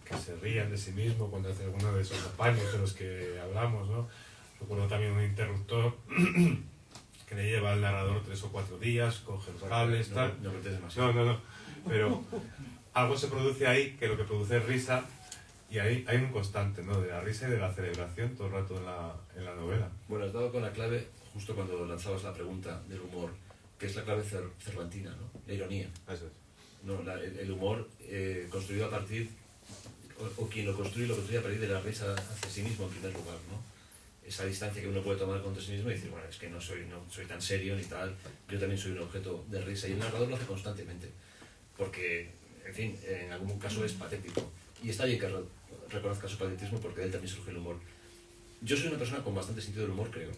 que se rían de sí mismo cuando hace alguno de esos apaños de los que hablamos, ¿no? Recuerdo también un interruptor que le lleva al narrador 3 o 4 días, coge los cables, tal. No, pero algo se produce ahí que lo que produce es risa, y ahí hay un constante, ¿no? De la risa y de la celebración todo el rato en la novela. Bueno, has dado con la clave justo cuando lanzabas la pregunta del humor, que es la clave cervantina, ¿no? La ironía. Eso es. No, el humor construido a partir, o quien lo construye a partir de la risa hacia sí mismo en primer lugar, ¿no? Esa distancia que uno puede tomar contra sí mismo y decir, bueno, es que no soy tan serio ni tal, yo también soy un objeto de risa, y el narrador lo hace constantemente, porque, en fin, en algún caso es patético, y está bien que reconozca su patetismo, porque de él también surge el humor. Yo soy una persona con bastante sentido del humor, creo.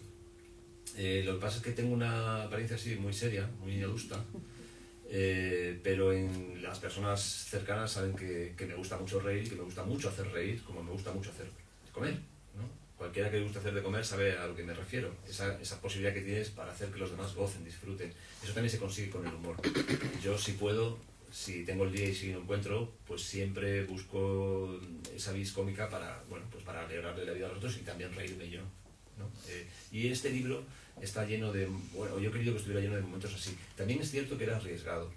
Lo que pasa es que tengo una apariencia así muy seria, muy adusta, pero en las personas cercanas saben que me gusta mucho reír, que me gusta mucho hacer reír, como me gusta mucho hacer comer, ¿no? Cualquiera que le guste hacer de comer sabe a lo que me refiero, esa posibilidad que tienes para hacer que los demás gocen, disfruten. Eso también se consigue con el humor. Yo, si puedo, si tengo el día y si no encuentro, pues siempre busco esa vis cómica para alegrarle la vida a los otros y también reírme yo, ¿no? Y este libro está lleno de, bueno, yo he querido que estuviera lleno de momentos así. También es cierto que era arriesgado,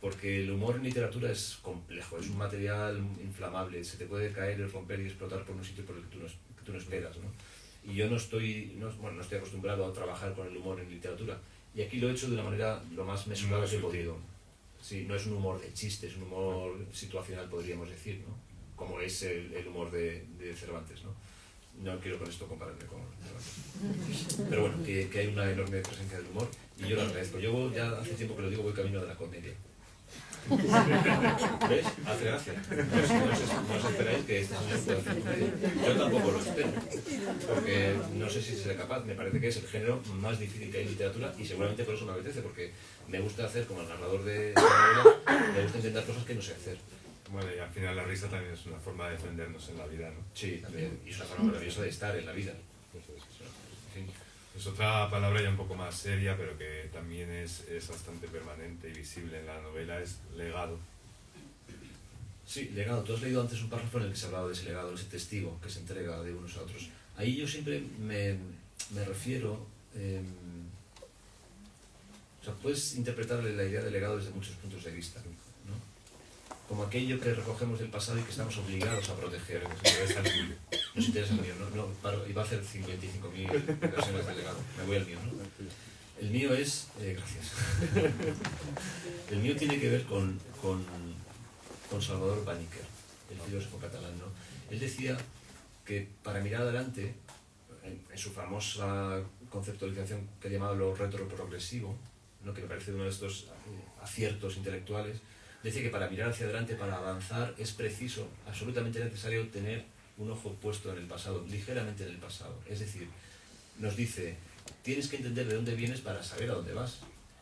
porque el humor en literatura es complejo, es un material inflamable, se te puede caer, romper y explotar por un sitio por el que tú no esperas, ¿no? Y yo no estoy acostumbrado a trabajar con el humor en literatura, y aquí lo he hecho de una manera lo más mesurada que he podido. Sí, no es un humor de chiste, es un humor situacional, podríamos decir, ¿no? Como es el humor de Cervantes, ¿no? No quiero con esto compararme con Cervantes. Pero bueno, que hay una enorme presencia del humor, y yo lo agradezco. Yo ya hace tiempo que lo digo, voy camino de la comedia. ¿Ves? Hace gracia. No os esperáis que este señor pueda hacer comedia. Yo tampoco lo espero, porque no sé si seré capaz. Me parece que es el género más difícil que hay en literatura, y seguramente por eso me apetece, porque me gusta hacer, como el narrador de novela, me gusta intentar cosas que no sé hacer. Bueno, y al final la risa también es una forma de defendernos en la vida, ¿no? Sí, también. Y es una forma maravillosa de estar en la vida. En fin. Es otra palabra ya un poco más seria, pero que también es bastante permanente y visible en la novela, es legado. Sí, legado. Tú has leído antes un párrafo en el que se hablaba de ese legado, ese testigo que se entrega de unos a otros. Ahí yo siempre me refiero... o sea, puedes interpretarle la idea de legado desde muchos puntos de vista, ¿no? Como aquello que recogemos del pasado y que estamos obligados a proteger. Nos interesa el mío, no paro, iba a hacer 55.000 versiones del legado, me voy al mío, ¿no? El mío es, gracias, el mío tiene que ver con Salvador Paniker, el filósofo catalán, ¿no? Él decía que para mirar adelante, en su famosa conceptualización que llamaba lo retroprogresivo, ¿no? Que me parece uno de estos aciertos intelectuales, decía que para mirar hacia adelante, para avanzar, es preciso, absolutamente necesario tener un ojo puesto en el pasado, ligeramente en el pasado. Es decir, nos dice, tienes que entender de dónde vienes para saber a dónde vas.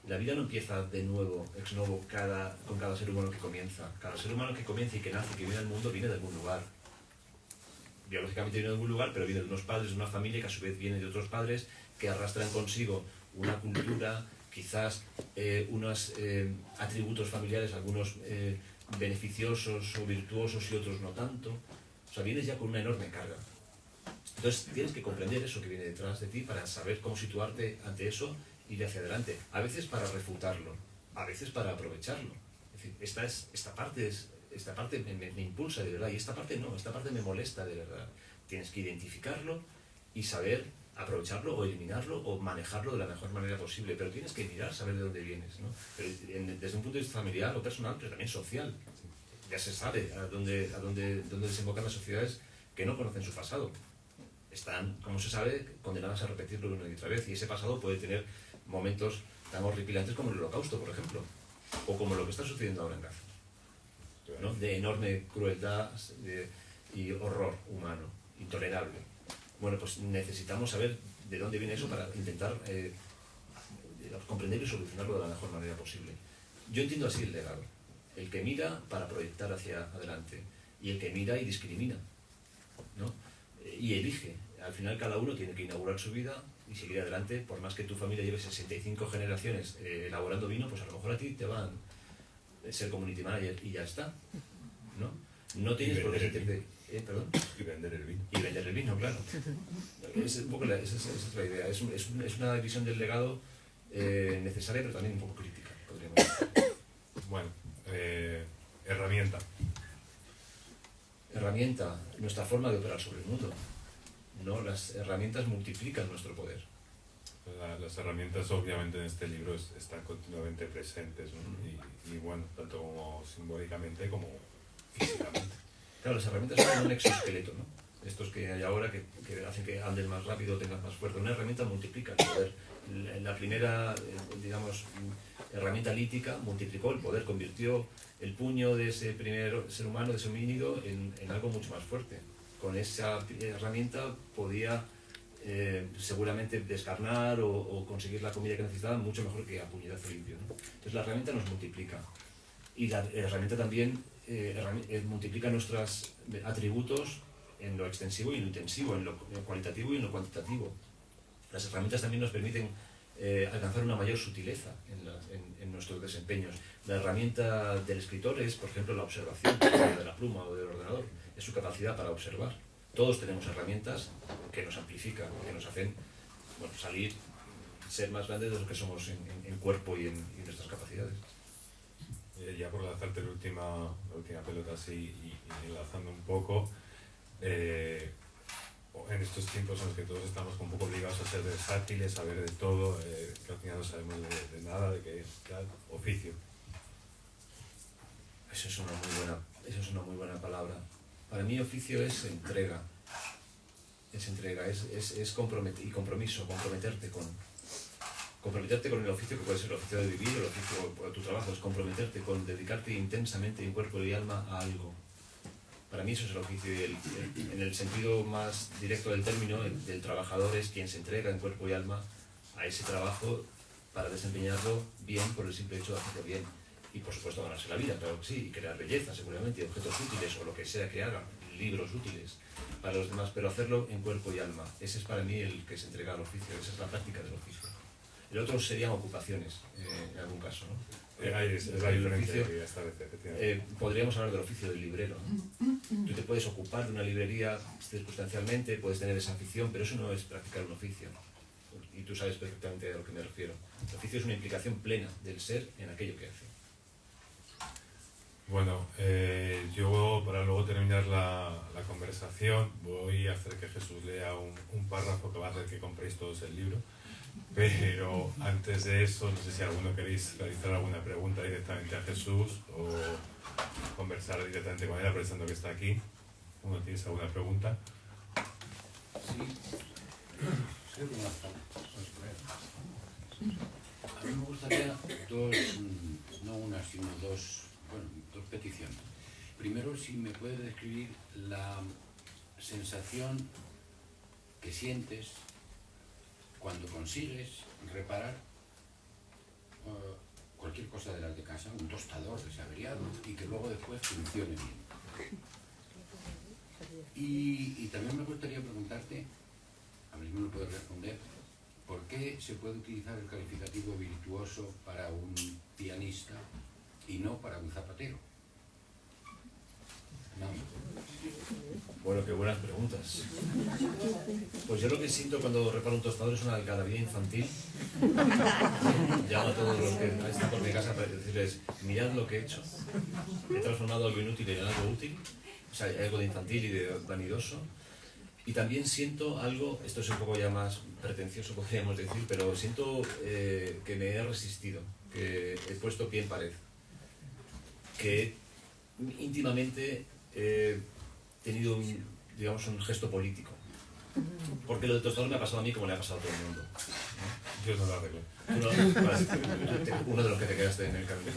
La vida no empieza de nuevo, ex novo, con cada ser humano que comienza. Cada ser humano que comienza y que nace, que viene al mundo, viene de algún lugar. Biológicamente viene de algún lugar, pero viene de unos padres, de una familia que a su vez viene de otros padres, que arrastran consigo una cultura, quizás unos atributos familiares, algunos beneficiosos o virtuosos y otros no tanto. O sea, vienes ya con una enorme carga. Entonces tienes que comprender eso que viene detrás de ti para saber cómo situarte ante eso y ir hacia adelante. A veces para refutarlo, a veces para aprovecharlo. Es decir, esta parte me impulsa de verdad y esta parte no, esta parte me molesta de verdad. Tienes que identificarlo y saber aprovecharlo o eliminarlo o manejarlo de la mejor manera posible, pero tienes que mirar, saber de dónde vienes, ¿no? Pero desde un punto de vista familiar o personal, pero también social. Ya se sabe a dónde desembocan las sociedades que no conocen su pasado. Están, como se sabe, condenadas a repetirlo una y otra vez, y ese pasado puede tener momentos tan horripilantes como el Holocausto, por ejemplo, o como lo que está sucediendo ahora en Gaza, ¿no? De enorme crueldad y horror humano, intolerable. Bueno, pues necesitamos saber de dónde viene eso para intentar comprender y solucionarlo de la mejor manera posible. Yo entiendo así el legado. El que mira para proyectar hacia adelante y el que mira y discrimina, ¿no? Y elige. Al final cada uno tiene que inaugurar su vida y seguir adelante. Por más que tu familia lleve 65 generaciones elaborando vino, pues a lo mejor a ti te van a ser community manager y ya está, ¿no? No tienes por qué sentirte... ¿Perdón? Y vender el vino. Y vender el vino, claro. Esa es la idea. Es una visión del legado necesaria, pero también un poco crítica, podríamos decir. Bueno, herramienta. Herramienta, nuestra forma de operar sobre el mundo. ¿No? Las herramientas multiplican nuestro poder. Las herramientas obviamente en este libro están continuamente presentes, ¿no? y bueno, tanto como simbólicamente como físicamente. Claro, las herramientas son un exoesqueleto, ¿no? Estos que hay ahora que hacen que andes más rápido, tengas más fuerza. Una herramienta multiplica el poder. La primera, digamos, herramienta lítica multiplicó el poder, convirtió el puño de ese primer ser humano, de ese homínido, en algo mucho más fuerte. Con esa herramienta podía seguramente descarnar o conseguir la comida que necesitaba mucho mejor que a puñetazo limpio, ¿no? Entonces la herramienta nos multiplica. Y la herramienta también multiplica nuestros atributos en lo extensivo y en lo intensivo, en lo cualitativo y en lo cuantitativo. Las herramientas también nos permiten alcanzar una mayor sutileza en nuestros desempeños. La herramienta del escritor es, por ejemplo, la observación de la pluma o del ordenador, es su capacidad para observar. Todos tenemos herramientas que nos amplifican, que nos hacen salir, ser más grandes de lo que somos en cuerpo y en nuestras capacidades. Ya por lanzarte la última pelota así y enlazando un poco, en estos tiempos en los que todos estamos un poco obligados a ser versátiles, a ver de todo, que al final no sabemos de nada, de qué tal, oficio. Eso es una muy buena palabra. Para mí oficio es entrega. Es compromiso, comprometerte con el oficio que puede ser el oficio de vivir, el oficio de tu trabajo, es comprometerte con dedicarte intensamente en cuerpo y alma a algo. Para mí eso es el oficio y en el sentido más directo del término, el trabajador es quien se entrega en cuerpo y alma a ese trabajo para desempeñarlo bien por el simple hecho de hacerlo bien. Y por supuesto ganarse la vida, claro que sí, y crear belleza seguramente, y objetos útiles o lo que sea que haga, libros útiles para los demás, pero hacerlo en cuerpo y alma. Ese es para mí el que se entrega al oficio, esa es la práctica del oficio. El otro serían ocupaciones, en algún caso, ¿no? Es la diferencia que establecer. Podríamos hablar del oficio del librero, ¿no? Tú te puedes ocupar de una librería circunstancialmente, puedes tener esa afición, pero eso no es practicar un oficio. Y tú sabes perfectamente a lo que me refiero. El oficio es una implicación plena del ser en aquello que hace. Bueno, yo para luego terminar la conversación, conversación. Voy a hacer que Jesús lea un párrafo que va a hacer que compréis todos el libro. Pero antes de eso, no sé si alguno queréis realizar alguna pregunta directamente a Jesús o conversar directamente con él, aprovechando que está aquí. ¿Uno tienes alguna pregunta? Sí, a mí me gustaría dos, no una, sino dos peticiones. Primero, si me puedes describir la sensación que sientes cuando consigues reparar cualquier cosa de las de casa, un tostador desaveriado, y que luego después funcione bien. Y también me gustaría preguntarte, a ver si me lo puedes responder, ¿por qué se puede utilizar el calificativo virtuoso para un pianista y no para un zapatero? No. Bueno, qué buenas preguntas. Pues yo lo que siento cuando reparo un tostador es una algarabía infantil. Llamo a todos los que están por mi casa para decirles, mirad lo que he hecho. He transformado algo inútil en algo útil. O sea, algo de infantil y de vanidoso. Y también siento algo, esto es un poco ya más pretencioso podríamos decir, pero siento que me he resistido, que he puesto pie en pared, que íntimamente he tenido un gesto político. Porque lo del tostador me ha pasado a mí como le ha pasado a todo el mundo, ¿no? Yo no lo arreglo. Uno de los que te quedaste en el camino.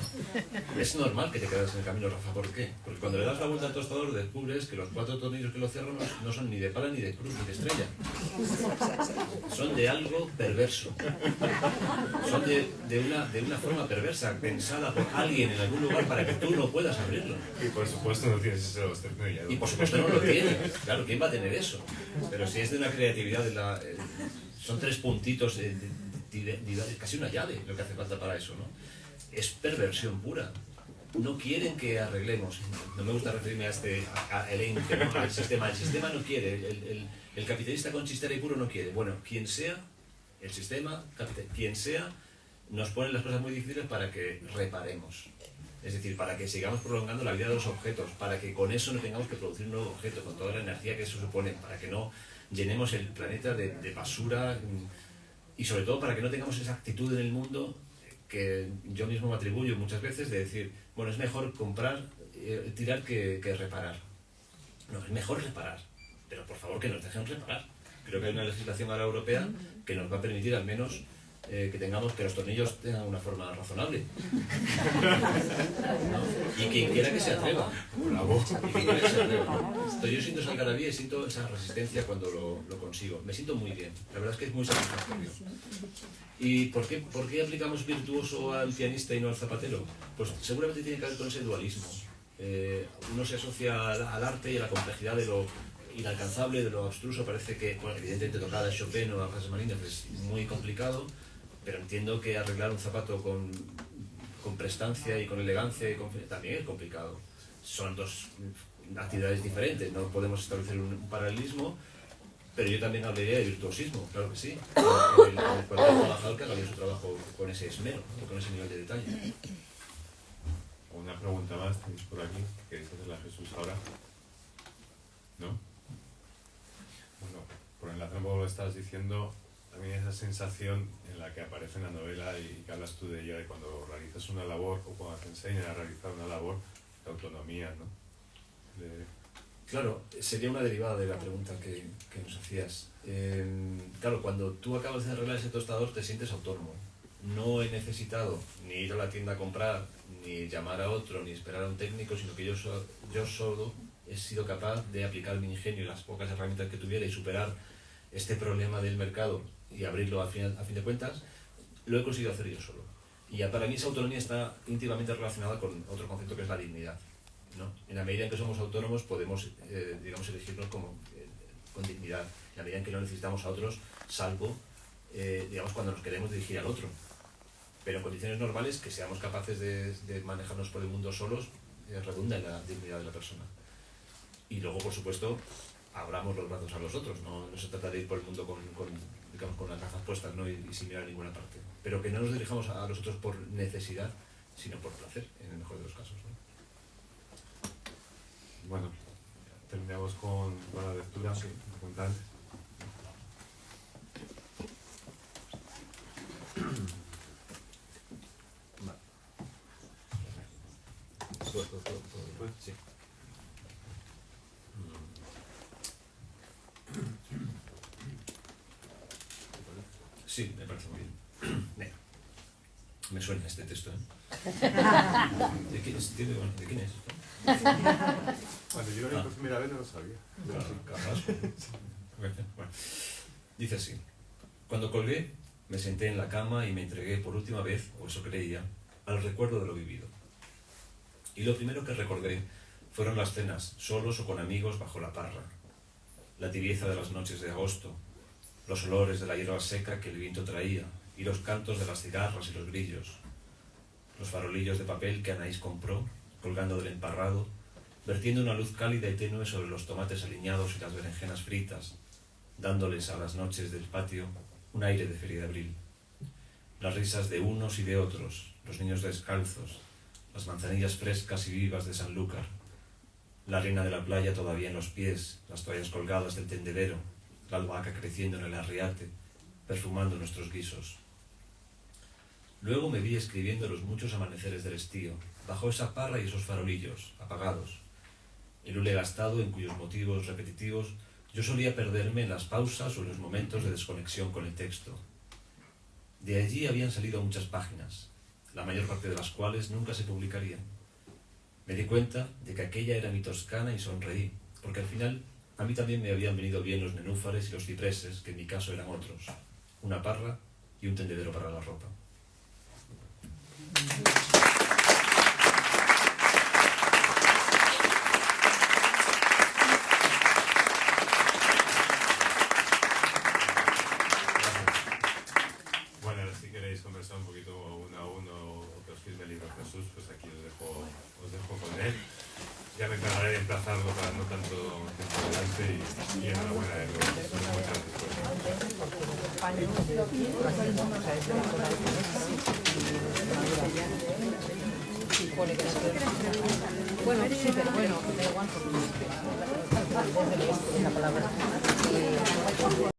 Es normal que te quedas en el camino, Rafa. ¿Por qué? Porque cuando le das la vuelta al tostador descubres que los 4 tornillos que lo cierran no son ni de pala, ni de cruz, ni de estrella. Son de algo perverso. Son de una forma perversa, pensada por alguien en algún lugar para que tú no puedas abrirlo. Y por supuesto no tienes ese tornillo. Y por supuesto no lo tienes. Claro, ¿quién va a tener eso? Pero si es de una creatividad, son 3 puntitos casi una llave lo que hace falta para eso, ¿no? Es perversión pura. No quieren que arreglemos. No me gusta referirme a el ente, ¿no? Al sistema. El sistema no quiere. El capitalista con chistera y puro no quiere. Bueno, quien sea, el sistema, quien sea, nos pone las cosas muy difíciles para que reparemos. Es decir, para que sigamos prolongando la vida de los objetos, para que con eso no tengamos que producir un nuevo objeto, con toda la energía que eso supone, para que no llenemos el planeta de basura. Y sobre todo para que no tengamos esa actitud en el mundo que yo mismo me atribuyo muchas veces de decir, bueno, es mejor comprar, tirar que reparar. No, es mejor reparar, pero por favor que nos dejen reparar. Creo que hay una legislación ahora europea que nos va a permitir al menos que los tornillos tengan una forma razonable. ¿No? Y quien quiera que se atreva. La voz. Y quien quiera que se atreva. Entonces, yo siento esa algarabía y siento esa resistencia cuando lo consigo. Me siento muy bien. La verdad es que es muy satisfactorio. ¿Y por qué aplicamos virtuoso al pianista y no al zapatero? Pues seguramente tiene que ver con ese dualismo. Uno se asocia al arte y a la complejidad de lo inalcanzable, de lo abstruso. Parece que, bueno, evidentemente tocar a Chopin o a Rachmaninoff es muy complicado, pero entiendo que arreglar un zapato con prestancia y con elegancia también es complicado. Son 2 actividades diferentes, no podemos establecer un paralelismo, pero yo también hablaría de virtuosismo, claro que sí. El cuerpo trabajador que haga su trabajo con ese esmero, ¿no? Con ese nivel de detalle. Una pregunta más tenéis por aquí, ¿queréis hacerla a Jesús ahora? ¿No? Bueno, por enlazar un poco lo que estabas diciendo, también esa sensación en la que aparece en la novela y que hablas tú de ella, de cuando realizas una labor o cuando te enseñan a realizar una labor, de autonomía, ¿no? Claro, sería una derivada de la pregunta que nos hacías. Claro, cuando tú acabas de arreglar ese tostador te sientes autónomo. No he necesitado ni ir a la tienda a comprar, ni llamar a otro, ni esperar a un técnico, sino que yo solo he sido capaz de aplicar mi ingenio y las pocas herramientas que tuviera y superar este problema del mercado y abrirlo a fin de cuentas, lo he conseguido hacer yo solo. Y ya para mí esa autonomía está íntimamente relacionada con otro concepto que es la dignidad, ¿no? En la medida en que somos autónomos podemos, elegirnos con dignidad. En la medida en que no necesitamos a otros, salvo, cuando nos queremos dirigir al otro. Pero en condiciones normales, que seamos capaces de manejarnos por el mundo solos, redunda en la dignidad de la persona. Y luego, por supuesto, abramos los brazos a los otros. No se trata de ir por el mundo con las gafas puestas, ¿no? y sin mirar a ninguna parte. Pero que no nos dirijamos a los otros por necesidad, sino por placer, en el mejor de los casos, ¿no? Bueno, terminamos con la lectura, sí, cuenta antes. Sí. Sí, me parece muy bien. Venga. Me suena este texto, ¿eh? ¿De quién es? ¿De quién es? Cuando yo lo leí por primera vez no lo sabía. Bueno, dice así. Cuando colgué, me senté en la cama y me entregué por última vez, o eso creía, al recuerdo de lo vivido. Y lo primero que recordé fueron las cenas, solos o con amigos bajo la parra, la tibieza de las noches de agosto, los olores de la hierba seca que el viento traía y los cantos de las cigarras y los grillos, los farolillos de papel que Anaís compró, colgando del emparrado, vertiendo una luz cálida y tenue sobre los tomates aliñados y las berenjenas fritas, dándoles a las noches del patio un aire de feria de abril. Las risas de unos y de otros, los niños descalzos, las manzanillas frescas y vivas de Sanlúcar, la arena de la playa todavía en los pies, las toallas colgadas del tendedero, la albahaca creciendo en el arriate, perfumando nuestros guisos. Luego me vi escribiendo los muchos amaneceres del estío, bajo esa parra y esos farolillos, apagados. El hule gastado en cuyos motivos repetitivos yo solía perderme en las pausas o en los momentos de desconexión con el texto. De allí habían salido muchas páginas, la mayor parte de las cuales nunca se publicarían. Me di cuenta de que aquella era mi Toscana y sonreí, porque al final a mí también me habían venido bien los nenúfares y los cipreses, que en mi caso eran otros, una parra y un tendedero para la ropa. Bueno, ahora si queréis conversar un poquito uno a uno o que os firme el libro Jesús, pues aquí os dejo con él. Ya me encargaré de emplazarlo para no tanto tiempo adelante y enhorabuena de nuevo. Muchas gracias. Bueno, sí, pero bueno, da igual porque la palabra.